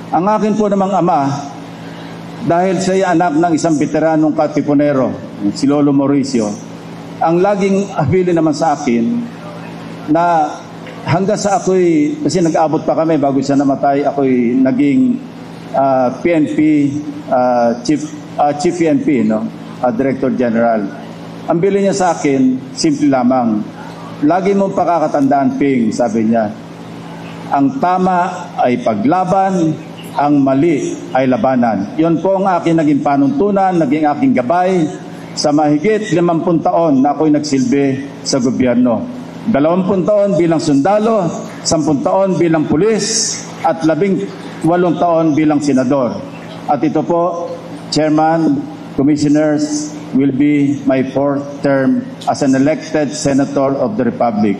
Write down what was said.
Ang akin po namang ama, dahil siya anak ng isang veteranong katipunero, si Lolo Mauricio, ang laging abili naman sa akin na hanggang sa ako'y, kasi nag-abot pa kami bago siya namatay, ako'y naging PNP, Chief PNP, no? Director General. Ang bili niya sa akin, simple lamang. Lagi mong pakakatandaan, Ping, sabi niya. Ang tama ay paglaban, ang mali ay labanan. Yun po ang aking naging panuntunan, naging aking gabay sa mahigit 50 taon na ako'y nagsilbi sa gobyerno. 20 taon bilang sundalo, 10 taon bilang pulis, at 18 taon bilang senador. At ito po, Chairman, Commissioners, will be my 4th term as an elected Senator of the Republic.